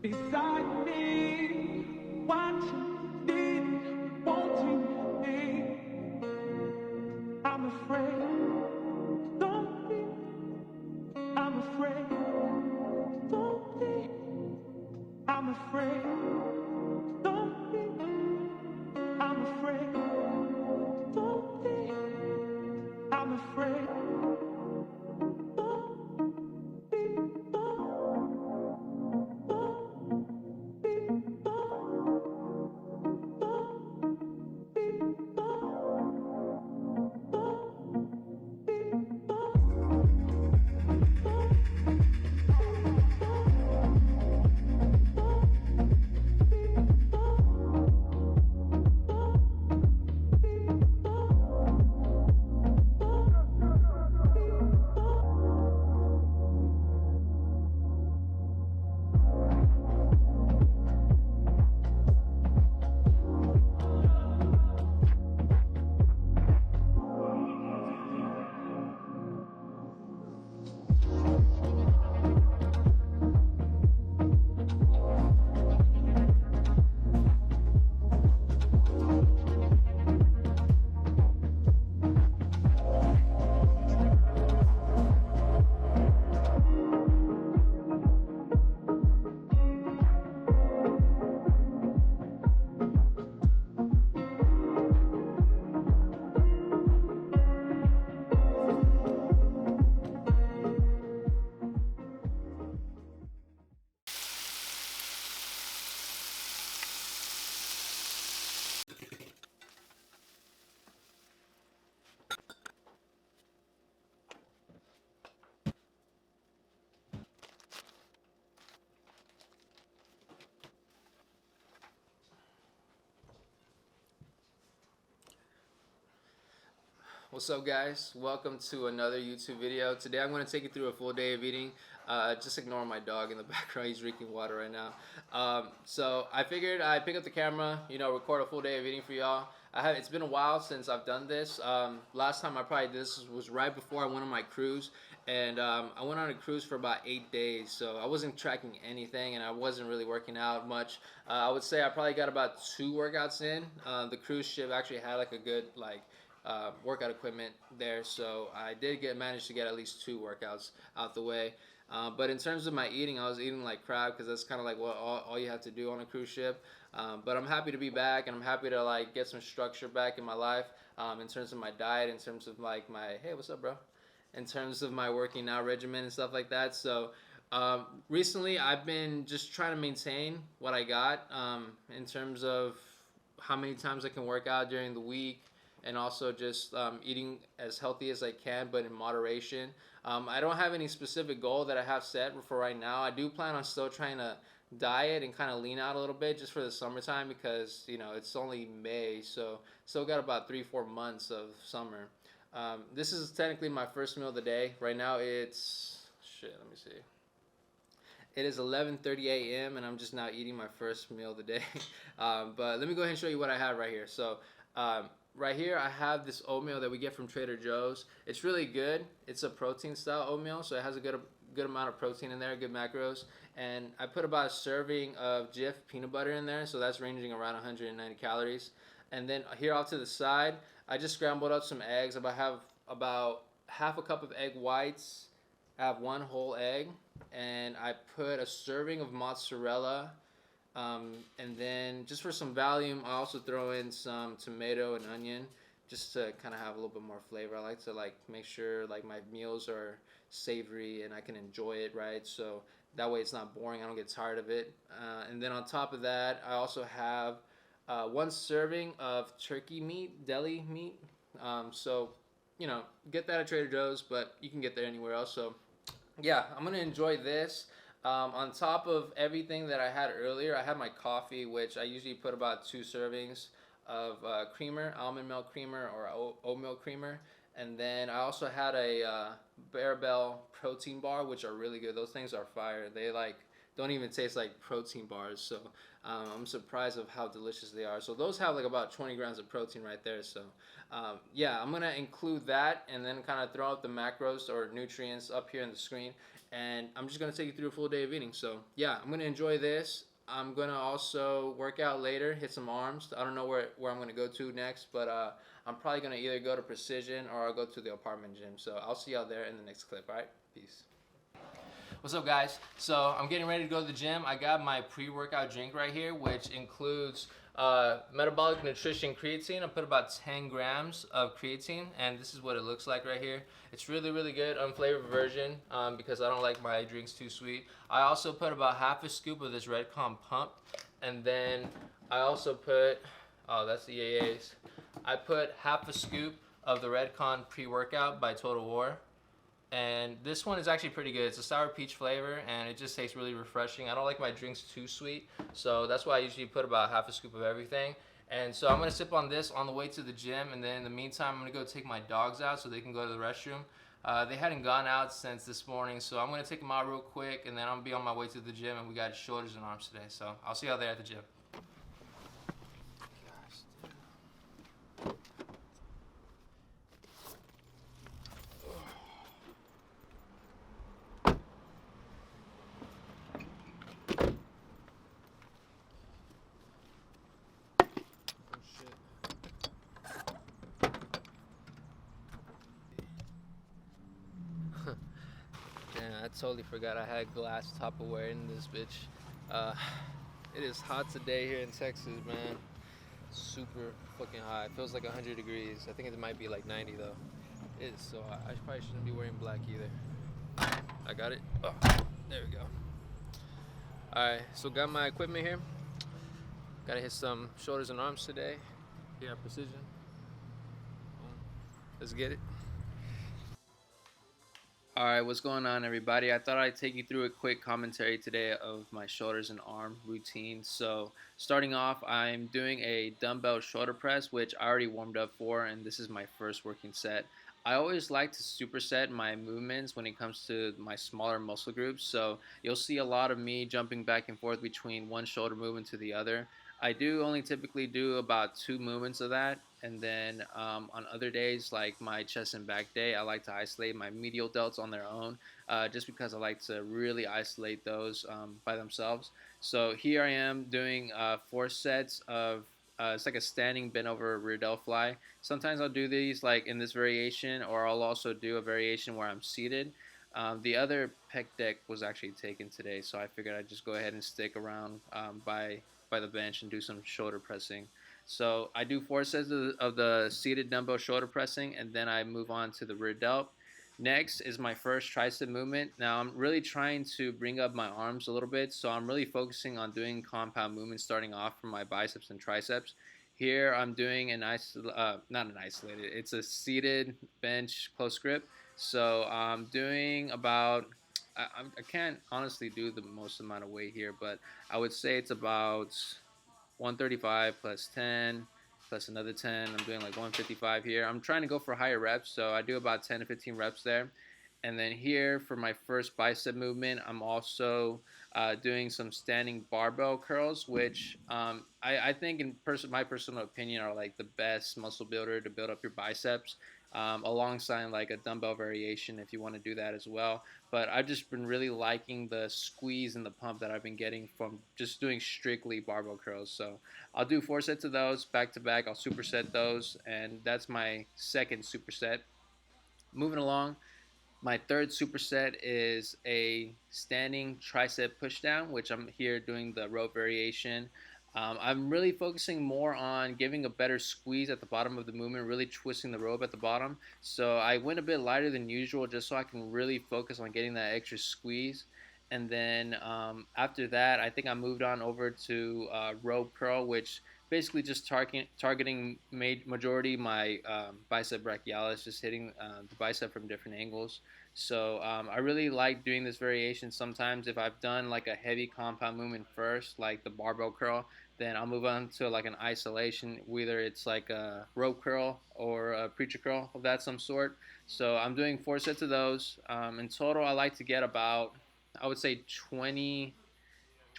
Beside me, watching me, wanting me. I'm afraid, don't be. I'm afraid, don't be. I'm afraid, don't be. I'm afraid, don't be. I'm afraid, don't be. What's up, guys? Welcome to another YouTube video. Today I'm going to take you through a full day of eating. Just ignore my dog in the background. He's drinking water right now. So I figured I'd pick up the camera, record a full day of eating for y'all. It's been a while since I've done this. Last time I probably did this was right before I went on my cruise, and I went on a cruise for about 8 days. So I wasn't tracking anything, and I wasn't really working out much. I would say I probably got about 2 workouts in. The cruise ship actually had like a good workout equipment there, so I did manage to get at least 2 workouts out the way. But in terms of my eating, I was eating like crap because that's kind of like what all you have to do on a cruise ship. But I'm happy to be back, and I'm happy to like get some structure back in my life, in terms of my diet, in terms of like my hey, what's up, bro? In terms of my working out regimen and stuff like that. So recently I've been just trying to maintain what I got, in terms of how many times I can work out during the week, and also just eating as healthy as I can, but in moderation. I don't have any specific goal that I have set for right now. I do plan on still trying to diet and kind of lean out a little bit just for the summertime, because it's only May, so still got about 3-4 months of summer. This is technically my first meal of the day. Right now it's let me see. It is 11:30 a.m. and I'm just now eating my first meal of the day. But let me go ahead and show you what I have right here. So right here I have this oatmeal that we get from Trader Joe's. It's really good. It's a protein style oatmeal, so it has a good amount of protein in there, good macros. And I put about a serving of Jif peanut butter in there, so that's ranging around 190 calories. And then here off to the side, I just scrambled up some eggs. I have about half a cup of egg whites. I have one whole egg, and I put a serving of mozzarella. And then just for some volume, I also throw in some tomato and onion just to kind of have a little bit more flavor. I like to like make sure like my meals are savory and I can enjoy it, right? So that way it's not boring. I don't get tired of it. And then on top of that, I also have one serving of turkey meat, deli meat. So you know, get that at Trader Joe's, but you can get there anywhere else. So yeah, I'm gonna enjoy this. On top of everything that I had earlier, I had my coffee, which I usually put about 2 servings of creamer, almond milk creamer or oatmeal creamer. And then I also had a Barbell protein bar, which are really good. Those things are fire. They like don't even taste like protein bars. So I'm surprised of how delicious they are. So those have like about 20 grams of protein right there. So yeah, I'm gonna include that and then kind of throw out the macros or nutrients up here on the screen. And I'm just gonna take you through a full day of eating. So yeah, I'm gonna enjoy this. I'm gonna also work out later, hit some arms. I don't know where I'm gonna go to next, but I'm probably gonna either go to Precision or I'll go to the apartment gym. So I'll see y'all there in the next clip. All right, peace. What's up, guys? So I'm getting ready to go to the gym. I got my pre-workout drink right here, which includes metabolic nutrition creatine. I put about 10 grams of creatine, and this is what it looks like right here. It's really, really good, unflavored version, because I don't like my drinks too sweet. I also put about half a scoop of this Redcon Pump, and then I also put, oh, that's the AAs. I put half a scoop of the Redcon pre-workout by Total War. And this one is actually pretty good. It's a sour peach flavor, and it just tastes really refreshing. I don't like my drinks too sweet, so that's why I usually put about half a scoop of everything. And so I'm gonna sip on this on the way to the gym, and then in the meantime, I'm gonna go take my dogs out so they can go to the restroom. They hadn't gone out since this morning, so I'm gonna take them out real quick, and then I'm gonna be on my way to the gym, and we got shoulders and arms today. So I'll see y'all there at the gym. I totally forgot I had glass Tupperware in this bitch. It is hot today here in Texas, man. Super fucking hot. It feels like 100 degrees. I think it might be like 90 though. It is so hot. I probably shouldn't be wearing black either. I got it. Oh, there we go. Alright, so got my equipment here. Gotta hit some shoulders and arms today. Here at Precision. Let's get it. Alright, what's going on, everybody? I thought I'd take you through a quick commentary today of my shoulders and arm routine. So starting off, I'm doing a dumbbell shoulder press, which I already warmed up for, and this is my first working set. I always like to superset my movements when it comes to my smaller muscle groups, so you'll see a lot of me jumping back and forth between one shoulder movement to the other. I do only typically do about 2 movements of that, and then on other days, like my chest and back day, I like to isolate my medial delts on their own, just because I like to really isolate those by themselves. So here I am doing 4 sets of it's like a standing bent over rear delt fly. Sometimes I'll do these like in this variation, or I'll also do a variation where I'm seated. The other pec deck was actually taken today, so I figured I'd just go ahead and stick around by the bench and do some shoulder pressing. So I do 4 sets of the seated dumbbell shoulder pressing, and then I move on to the rear delt. Next is my first tricep movement. Now I'm really trying to bring up my arms a little bit, so I'm really focusing on doing compound movements starting off from my biceps and triceps. Here I'm doing not an isolated, it's a seated bench close grip. So I'm doing about, I can't honestly do the most amount of weight here, but I would say it's about 135 plus 10 plus another 10. I'm doing like 155 here. I'm trying to go for higher reps, so I do about 10 to 15 reps there. And then here for my first bicep movement, I'm also doing some standing barbell curls, which I think in my personal opinion are like the best muscle builder to build up your biceps. Alongside like a dumbbell variation if you want to do that as well. But I've just been really liking the squeeze and the pump that I've been getting from just doing strictly barbell curls. So I'll do 4 sets of those back to back. I'll superset those, and that's my second superset. Moving along, my third superset is a standing tricep pushdown, which I'm here doing the rope variation. I'm really focusing more on giving a better squeeze at the bottom of the movement, really twisting the rope at the bottom. So I went a bit lighter than usual just so I can really focus on getting that extra squeeze. And then after that, I think I moved on over to rope curl, which basically just targeting majority my bicep brachialis, just hitting the bicep from different angles. So I really like doing this variation. Sometimes if I've done like a heavy compound movement first, like the barbell curl, then I'll move on to like an isolation, whether it's like a rope curl or a preacher curl of that some sort. So I'm doing 4 sets of those. In total, I like to get about, I would say 20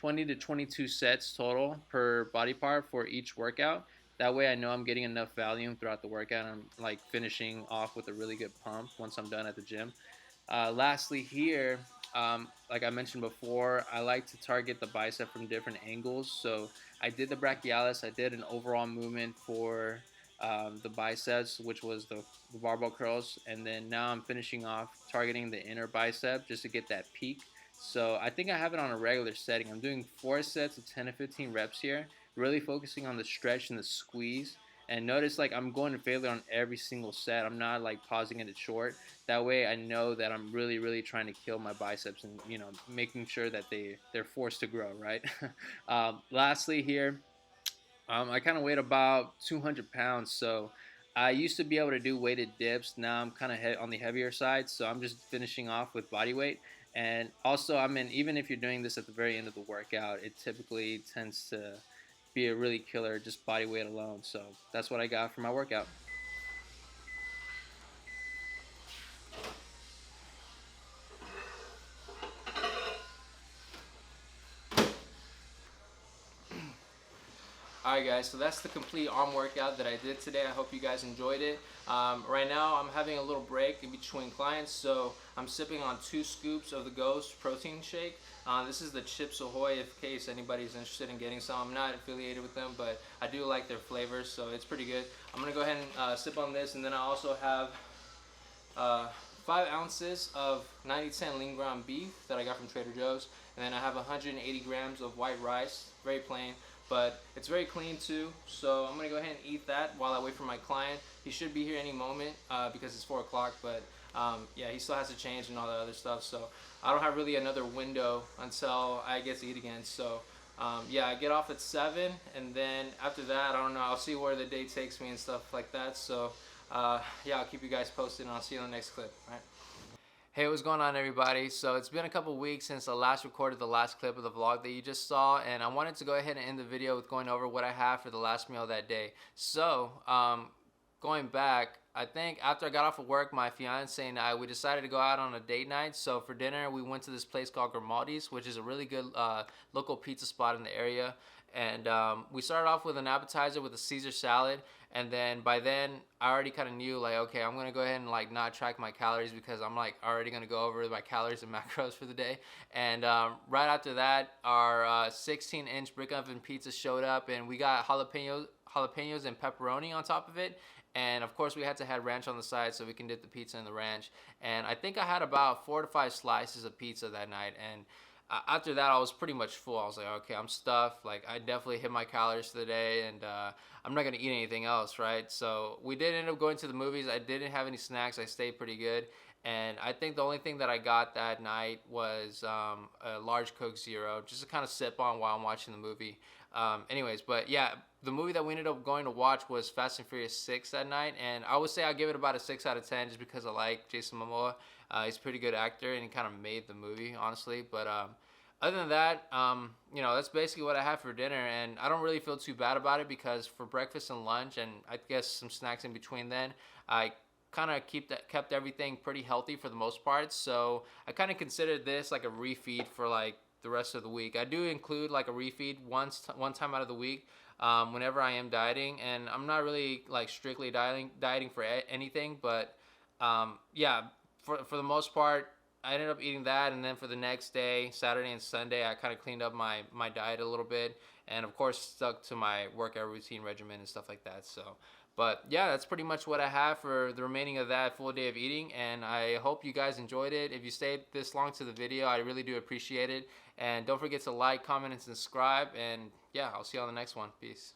to 22 sets total per body part for each workout. That way I know I'm getting enough volume throughout the workout. I'm like finishing off with a really good pump once I'm done at the gym. Lastly here, like I mentioned before, I like to target the bicep from different angles. So I did the brachialis, I did an overall movement for the biceps, which was the barbell curls, and then now I'm finishing off targeting the inner bicep just to get that peak. So I think I have it on a regular setting. I'm doing 4 sets of 10 to 15 reps here, really focusing on the stretch and the squeeze. And notice like I'm going to failure on every single set. I'm not like pausing it short. That way I know that I'm really trying to kill my biceps and making sure that they're forced to grow, right? Lastly here, I kind of weighed about 200 pounds, so I used to be able to do weighted dips. Now I'm kind of on the heavier side, so I'm just finishing off with body weight. And also, I mean, even if you're doing this at the very end of the workout, it typically tends to be a really killer just body weight alone. So that's what I got for my workout. Alright guys, so that's the complete arm workout that I did today. I hope you guys enjoyed it. Right now I'm having a little break in between clients, so I'm sipping on 2 scoops of the Ghost protein shake. This is the Chips Ahoy, in case anybody's interested in getting some. I'm not affiliated with them, but I do like their flavors, so it's pretty good. I'm going to go ahead and sip on this, and then I also have 5 ounces of 90-10 lean ground beef that I got from Trader Joe's, and then I have 180 grams of white rice, very plain. But it's very clean too, so I'm gonna go ahead and eat that while I wait for my client. He should be here any moment because it's 4 o'clock, but yeah, he still has to change and all that other stuff, so I don't have really another window until I get to eat again. So yeah, I get off at 7, and then after that, I don't know, I'll see where the day takes me and stuff like that. So yeah, I'll keep you guys posted, and I'll see you in the next clip. All right. Hey, what's going on everybody? So it's been a couple weeks since I last recorded the last clip of the vlog that you just saw, and I wanted to go ahead and end the video with going over what I have for the last meal that day. So going back, I think after I got off of work, my fiance and I, we decided to go out on a date night. So for dinner, we went to this place called Grimaldi's, which is a really good local pizza spot in the area. And we started off with an appetizer with a Caesar salad, and then by then I already kind of knew like, okay, I'm gonna go ahead and like not track my calories because I'm like already gonna go over my calories and macros for the day. And right after that, our 16-inch brick oven pizza showed up, and we got jalapenos and pepperoni on top of it. And of course we had to have ranch on the side so we can dip the pizza in the ranch. And I think I had about 4 to 5 slices of pizza that night, and after that I was pretty much full. I was like, okay, I'm stuffed. Like I definitely hit my calories for the day, and I'm not gonna eat anything else, right? So we did end up going to the movies. I didn't have any snacks. I stayed pretty good, and I think the only thing that I got that night was a large Coke Zero, just to kind of sip on while I'm watching the movie. Anyways, but yeah, the movie that we ended up going to watch was Fast and Furious 6 that night, and I would say I'll give it about a 6 out of 10 just because I like Jason Momoa. He's a pretty good actor, and he kind of made the movie, honestly. But other than that, you know, that's basically what I have for dinner, and I don't really feel too bad about it because for breakfast and lunch, and I guess some snacks in between then, I kind of kept everything pretty healthy for the most part. So I kind of considered this like a refeed for like the rest of the week. I do include like a refeed one time out of the week whenever I am dieting, and I'm not really like strictly dieting for anything, but yeah, for the most part, I ended up eating that, and then for the next day, Saturday and Sunday, I kind of cleaned up my diet a little bit, and of course stuck to my workout routine regimen and stuff like that. So, but yeah, that's pretty much what I have for the remaining of that full day of eating, and I hope you guys enjoyed it. If you stayed this long to the video, I really do appreciate it, and don't forget to like, comment, and subscribe, and yeah, I'll see you on the next one. Peace.